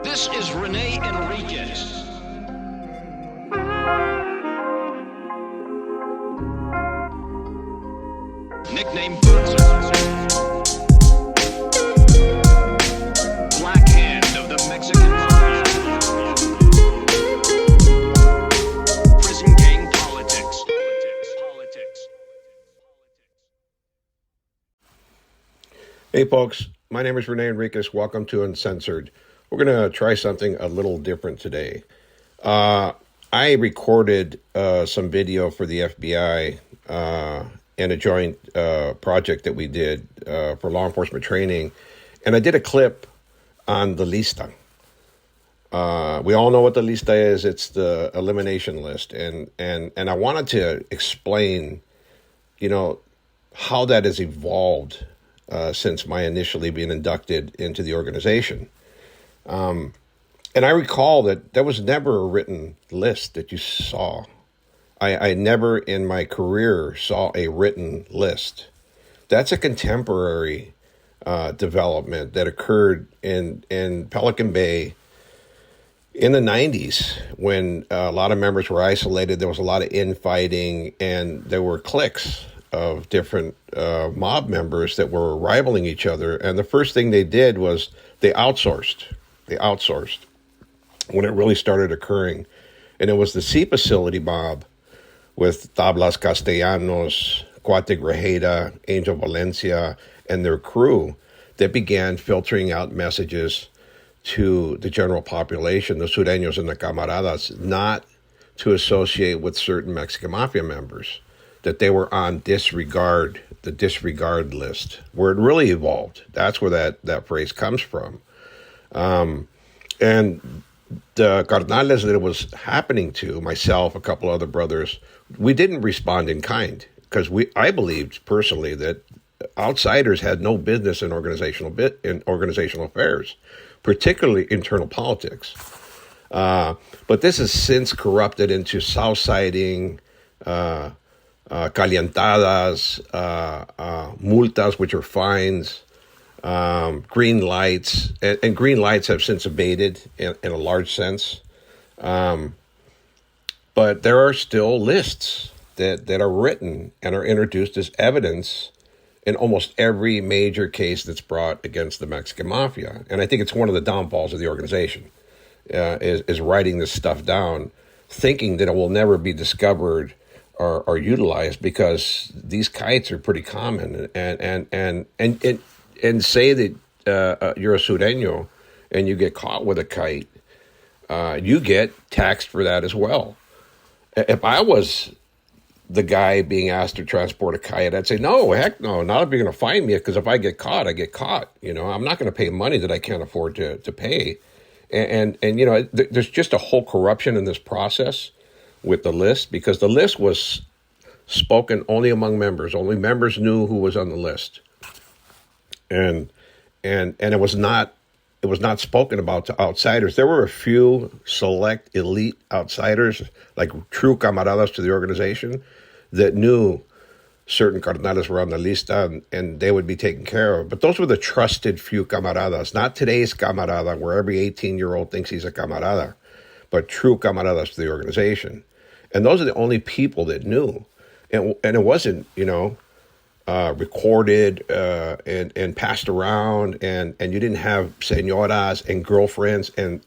This is Rene Enriquez. Nickname Black Hand of the Mexican Mafia. Prison gang politics. Hey folks, my name is Rene Enriquez. Welcome to Uncensored. We're going to try something a little different today. I recorded some video for the FBI in a joint project that we did for law enforcement training, and I did a clip on the Lista. We all know what the Lista is. It's the elimination list, and I wanted to explain, how that has evolved since my initially being inducted into the organization. And I recall that there was never a written list that you saw. I never in my career saw a written list. That's a contemporary development that occurred in Pelican Bay in the 90s when a lot of members were isolated. There was a lot of infighting, and there were cliques of different mob members that were rivaling each other. And the first thing they did was they outsourced. When it really started occurring. And it was the C facility mob with Tablas Castellanos, Cuate Grajeda, Angel Valencia, and their crew that began filtering out messages to the general population, the Sureños and the Camaradas, not to associate with certain Mexican Mafia members, that they were on the disregard list, where it really evolved. That's where that phrase comes from. And the carnales that it was happening to, myself, a couple other brothers, we didn't respond in kind because I believed personally that outsiders had no business in organizational affairs, particularly internal politics. But this has since corrupted into south-siding, calientadas, multas, which are fines, green lights, and green lights have since abated in a large sense. But there are still lists that are written and are introduced as evidence in almost every major case that's brought against the Mexican Mafia. And I think it's one of the downfalls of the organization, is writing this stuff down, thinking that it will never be discovered or utilized, because these kites are pretty common, and say that you're a Sureño and you get caught with a kite, you get taxed for that as well. If I was the guy being asked to transport a kite, I'd say, no, heck no, not if you're going to find me, because if I get caught, I get caught. I'm not going to pay money that I can't afford to pay. And there's just a whole corruption in this process with the list, because the list was spoken only among members. Only members knew who was on the list. And it was not spoken about to outsiders. There were a few select elite outsiders, like true camaradas to the organization, that knew certain carnales were on the lista, and they would be taken care of. But those were the trusted few camaradas, not today's camarada, where every 18-year-old thinks he's a camarada, but true camaradas to the organization. And those are the only people that knew. And it wasn't, recorded and passed around, and you didn't have senoras and girlfriends and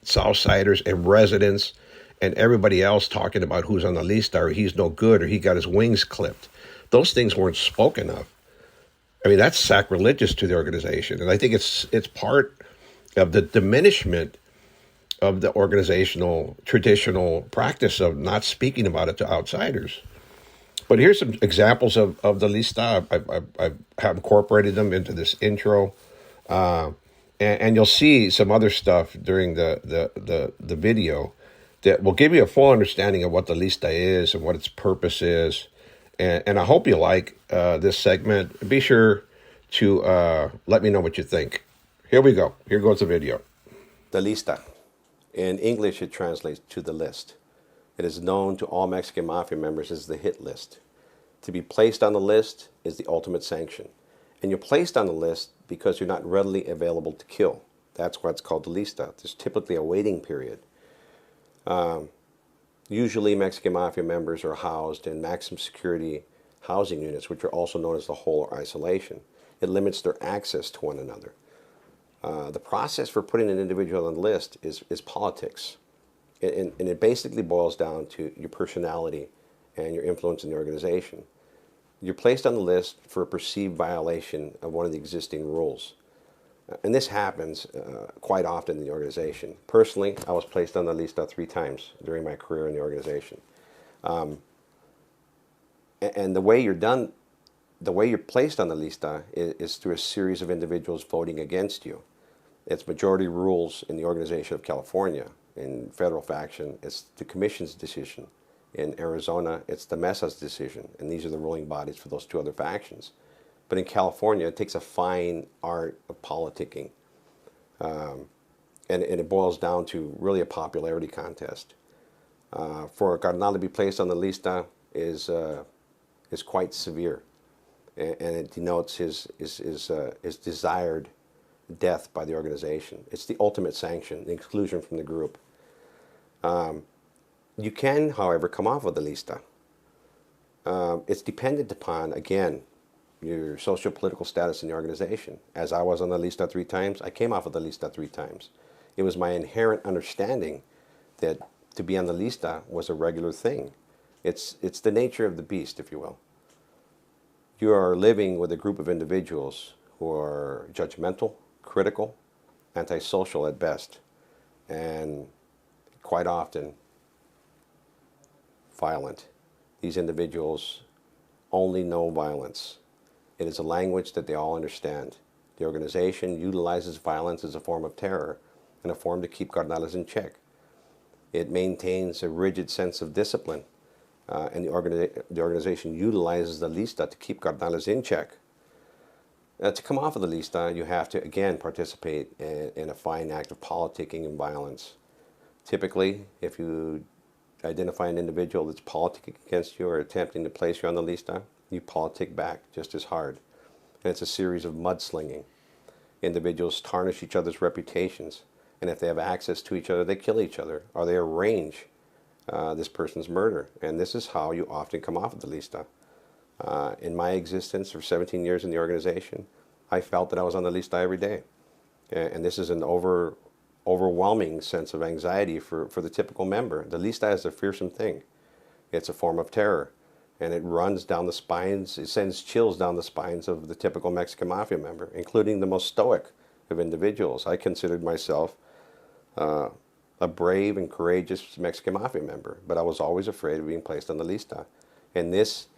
Southsiders and residents and everybody else talking about who's on the list, or he's no good, or he got his wings clipped. Those things weren't spoken of. I mean, that's sacrilegious to the organization, and I think it's part of the diminishment of the organizational traditional practice of not speaking about it to outsiders. But here's some examples of the lista. I have incorporated them into this intro, and you'll see some other stuff during the video that will give you a full understanding of what the lista is and what its purpose is. And I hope you like this segment. Be sure to let me know what you think. Here we go. Here goes the video. The lista. In English, it translates to the list. It is known to all Mexican Mafia members as the hit list. To be placed on the list is the ultimate sanction. And you're placed on the list because you're not readily available to kill. That's what's called the lista. There's typically a waiting period. Usually Mexican Mafia members are housed in maximum security housing units, which are also known as the hole or isolation. It limits their access to one another. The process for putting an individual on the list is politics. And it basically boils down to your personality and your influence in the organization. You're placed on the list for a perceived violation of one of the existing rules. And this happens quite often in the organization. Personally, I was placed on the lista 3 times during my career in the organization. And the way you're placed on the lista is through a series of individuals voting against you. It's majority rules in the Organization of California. In federal faction, it's the commission's decision. In Arizona, it's the Mesa's decision. And these are the ruling bodies for those 2 other factions. But in California, it takes a fine art of politicking. And it boils down to really a popularity contest. For a cardenal to be placed on the lista is quite severe. And it denotes his desired death by the organization. It's the ultimate sanction, the exclusion from the group. You can, however, come off of the lista. It's dependent upon, again, your socio-political status in the organization. As I was on the lista 3 times, I came off of the lista 3 times. It was my inherent understanding that to be on the lista was a regular thing. It's the nature of the beast, if you will. You are living with a group of individuals who are judgmental, critical, antisocial at best, and quite often violent. These individuals only know violence. It is a language that they all understand. The organization utilizes violence as a form of terror and a form to keep cardenales in check. It maintains a rigid sense of discipline, and the organization utilizes the lista to keep cardenales in check. To come off of the lista, you have to, again, participate in a fine act of politicking and violence. Typically, if you identify an individual that's politicking against you or attempting to place you on the lista, you politic back just as hard. And it's a series of mudslinging. Individuals tarnish each other's reputations, and if they have access to each other, they kill each other, or they arrange this person's murder. And this is how you often come off of the lista. In my existence for 17 years in the organization, I felt that I was on the lista every day. And this is an overwhelming sense of anxiety for the typical member. The lista is a fearsome thing. It's a form of terror. And it runs down the spines, it sends chills down the spines of the typical Mexican Mafia member, including the most stoic of individuals. I considered myself a brave and courageous Mexican Mafia member, but I was always afraid of being placed on the lista. And this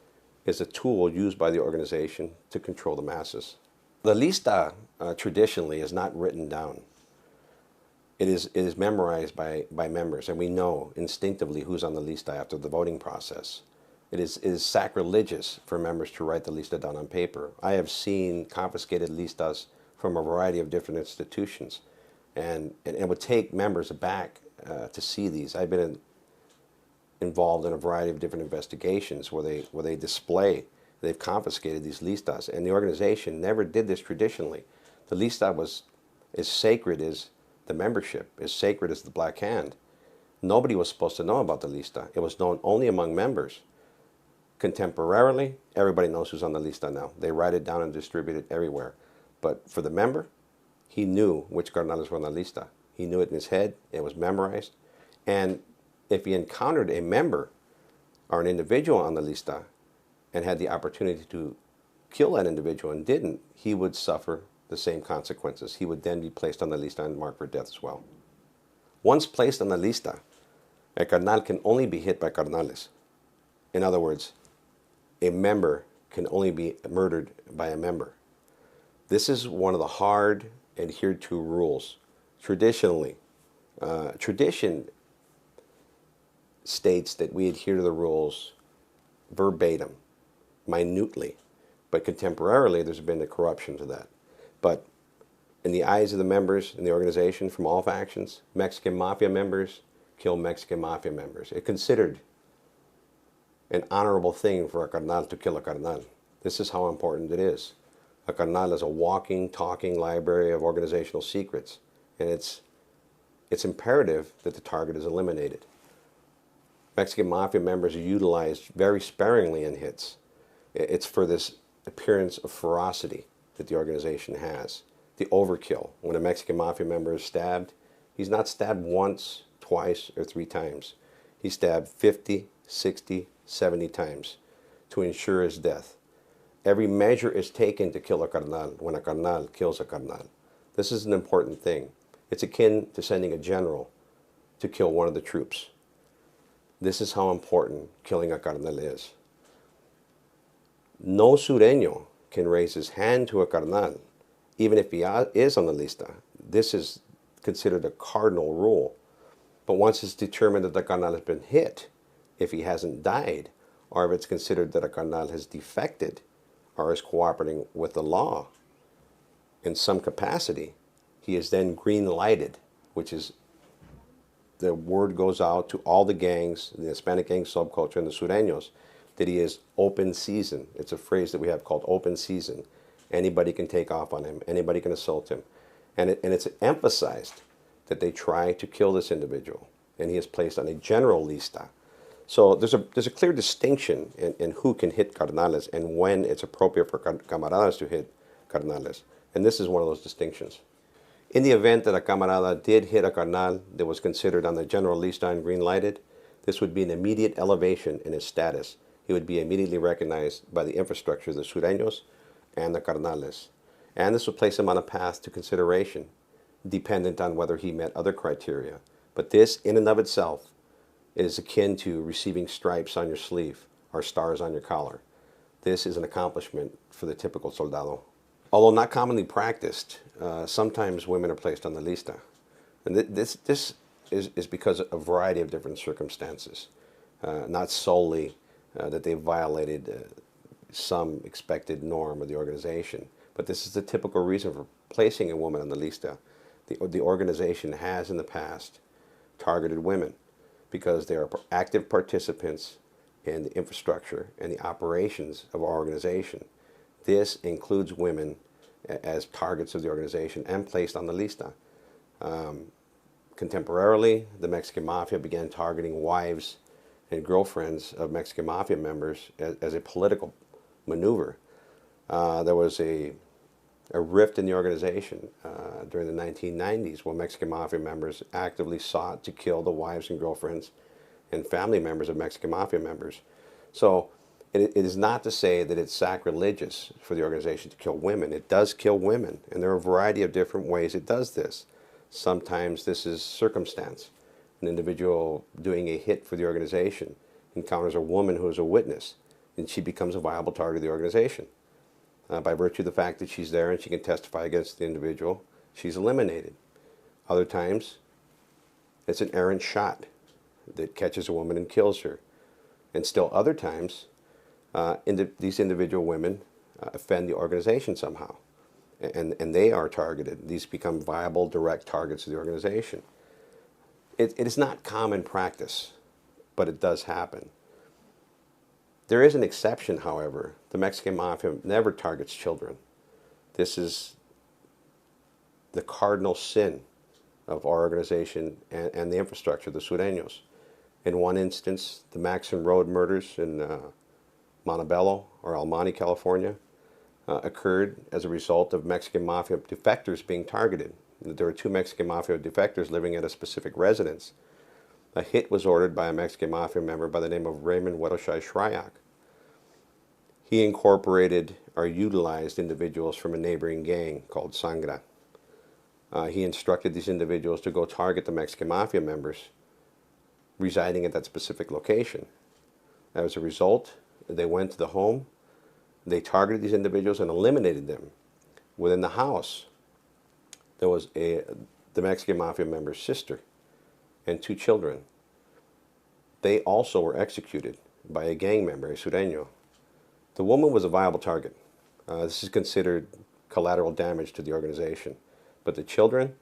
is a tool used by the organization to control the masses. The lista traditionally is not written down. It is memorized by members, and we know instinctively who's on the lista after the voting process. It is sacrilegious for members to write the lista down on paper. I have seen confiscated listas from a variety of different institutions, and it would take members aback to see these. I've been involved in a variety of different investigations where they display they've confiscated these listas, and the organization never did this traditionally. The lista was as sacred as the membership, as sacred as the Black Hand. Nobody was supposed to know about the lista. It was known only among members. Contemporarily, everybody knows who's on the lista now. They write it down and distribute it everywhere. But for the member, he knew which cardenales were on the lista. He knew it in his head. It was memorized. And if he encountered a member or an individual on the lista and had the opportunity to kill that individual and didn't, he would suffer the same consequences. He would then be placed on the lista and marked for death as well. Once placed on the lista, a cardenal can only be hit by cardenales. In other words, a member can only be murdered by a member. This is one of the hard adhered to rules. Traditionally, tradition states that we adhere to the rules verbatim, minutely, but contemporarily there's been a corruption to that. But in the eyes of the members in the organization from all factions, Mexican Mafia members kill Mexican Mafia members. It's considered an honorable thing for a cardenal to kill a cardenal. This is how important it is. A cardenal is a walking, talking library of organizational secrets. and it's imperative that the target is eliminated. Mexican Mafia members are utilized very sparingly in hits. It's for this appearance of ferocity that the organization has. The overkill. When a Mexican Mafia member is stabbed, he's not stabbed once, twice, or 3 times. He's stabbed 50, 60, 70 times to ensure his death. Every measure is taken to kill a carnal when a carnal kills a carnal. This is an important thing. It's akin to sending a general to kill one of the troops. This is how important killing a carnal is. No sureño can raise his hand to a carnal, even if he is on the lista. This is considered a cardinal rule. But once it's determined that the carnal has been hit, if he hasn't died, or if it's considered that a carnal has defected or is cooperating with the law in some capacity, he is then green lighted, which is the word goes out to all the gangs, the Hispanic gang subculture and the sureños, that he is open season. It's a phrase that we have called open season. Anybody can take off on him. Anybody can assault him. And it's emphasized that they try to kill this individual. And he is placed on a general lista. So there's a clear distinction in who can hit carnales and when it's appropriate for camaradas to hit carnales. And this is one of those distinctions. In the event that a camarada did hit a carnal that was considered on the general lista and green lighted, this would be an immediate elevation in his status. He would be immediately recognized by the infrastructure of the sureños and the carnales. And this would place him on a path to consideration, dependent on whether he met other criteria. But this, in and of itself, is akin to receiving stripes on your sleeve or stars on your collar. This is an accomplishment for the typical soldado. Although not commonly practiced, sometimes women are placed on the lista. And this is because of a variety of different circumstances, not solely that they violated some expected norm of the organization, but this is the typical reason for placing a woman on the lista. The organization has in the past targeted women because they are active participants in the infrastructure and the operations of our organization. This includes women as targets of the organization and placed on the lista. Contemporarily, the Mexican Mafia began targeting wives and girlfriends of Mexican Mafia members as a political maneuver. There was a rift in the organization during the 1990s when Mexican Mafia members actively sought to kill the wives and girlfriends and family members of Mexican Mafia members. So it is not to say that it's sacrilegious for the organization to kill women. It does kill women, and there are a variety of different ways it does this. Sometimes this is circumstance. An individual doing a hit for the organization encounters a woman who is a witness, and she becomes a viable target of the organization. By virtue of the fact that she's there and she can testify against the individual, she's eliminated. Other times, it's an errant shot that catches a woman and kills her. And still other times, these individual women offend the organization somehow, and they are targeted. These become viable, direct targets of the organization. It is not common practice, but it does happen. There is an exception, however. The Mexican Mafia never targets children. This is the cardinal sin of our organization and the infrastructure, the sureños. In one instance, the Maxim Road murders in Montebello or El Monte, California, occurred as a result of Mexican Mafia defectors being targeted. There were 2 Mexican Mafia defectors living at a specific residence. A hit was ordered by a Mexican Mafia member by the name of Raymond Wedoshai Shryak. He incorporated or utilized individuals from a neighboring gang called Sangra. He instructed these individuals to go target the Mexican Mafia members residing at that specific location. As a result, they went to the home, they targeted these individuals and eliminated them. Within the house, there was the Mexican Mafia member's sister and 2 children. They also were executed by a gang member, a sureño. The woman was a viable target. This is considered collateral damage to the organization. But the children,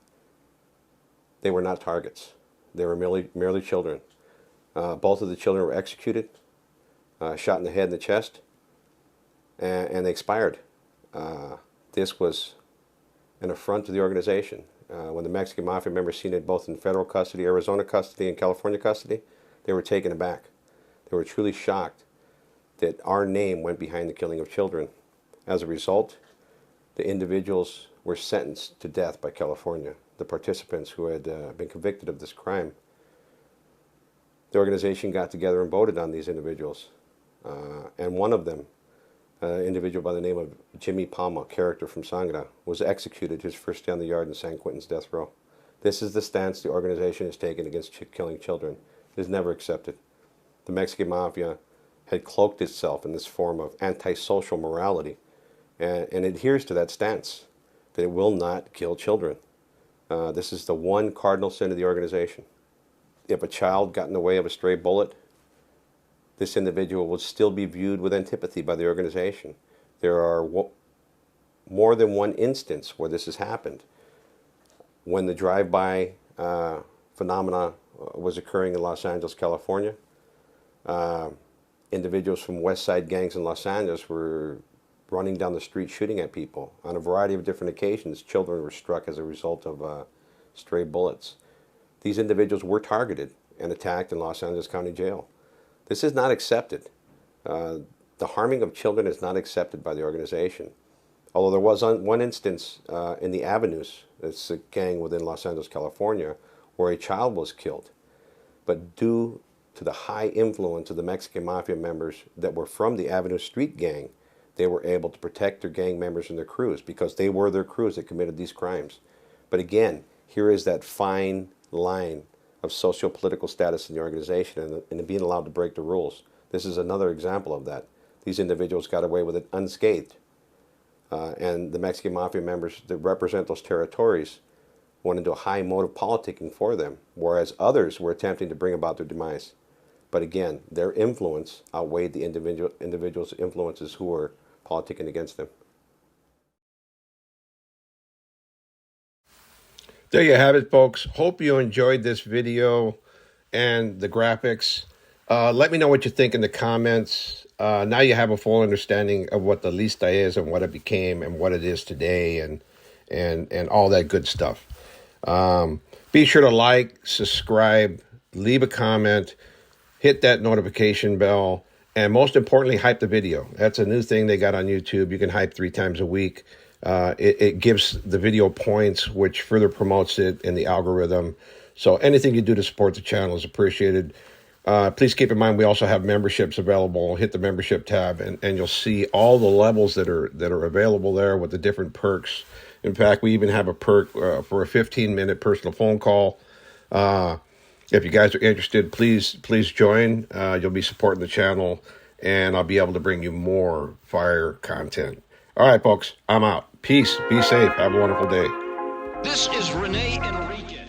they were not targets. They were merely children. Both of the children were executed, shot in the head and the chest, and they expired. This was an affront to the organization. When the Mexican Mafia members seen it both in federal custody, Arizona custody, and California custody, they were taken aback. They were truly shocked that our name went behind the killing of children. As a result, the individuals were sentenced to death by California, the participants who had been convicted of this crime. The organization got together and voted on these individuals. And one of them, an individual by the name of Jimmy Palma, character from Sangra, was executed his first day on the yard in San Quentin's death row. This is the stance the organization has taken against killing children. It is never accepted. The Mexican Mafia had cloaked itself in this form of antisocial morality and adheres to that stance, that it will not kill children. This is the one cardinal sin of the organization. If a child got in the way of a stray bullet, this individual will still be viewed with antipathy by the organization. There are more than one instance where this has happened. When the drive-by phenomena was occurring in Los Angeles, California, individuals from West Side gangs in Los Angeles were running down the street shooting at people. On a variety of different occasions, children were struck as a result of stray bullets. These individuals were targeted and attacked in Los Angeles County Jail. This is not accepted. The harming of children is not accepted by the organization. Although there was one instance in the Avenues, it's a gang within Los Angeles, California, where a child was killed. But due to the high influence of the Mexican Mafia members that were from the Avenue Street gang, they were able to protect their gang members and their crews because they were their crews that committed these crimes. But again, here is that fine line of socio-political status in the organization and being allowed to break the rules. This is another example of that. These individuals got away with it unscathed. And the Mexican Mafia members that represent those territories went into a high mode of politicking for them, whereas others were attempting to bring about their demise. But again, their influence outweighed the individuals' influences who were politicking against them. There you have it, folks. Hope you enjoyed this video and the graphics. Let me know what you think in the comments. Now you have a full understanding of what the Lista is and what it became and what it is today and all that good stuff. Be sure to like, subscribe, leave a comment, hit that notification bell, and most importantly, hype the video. That's a new thing they got on YouTube. You can hype 3 times a week. It gives the video points, which further promotes it in the algorithm. So anything you do to support the channel is appreciated. Please keep in mind we also have memberships available. Hit the membership tab, and you'll see all the levels that are available there with the different perks. In fact, we even have a perk for a 15-minute personal phone call. If you guys are interested, please join. You'll be supporting the channel, and I'll be able to bring you more fire content. All right, folks, I'm out. Peace. Be safe. Have a wonderful day. This is Rene Enriquez.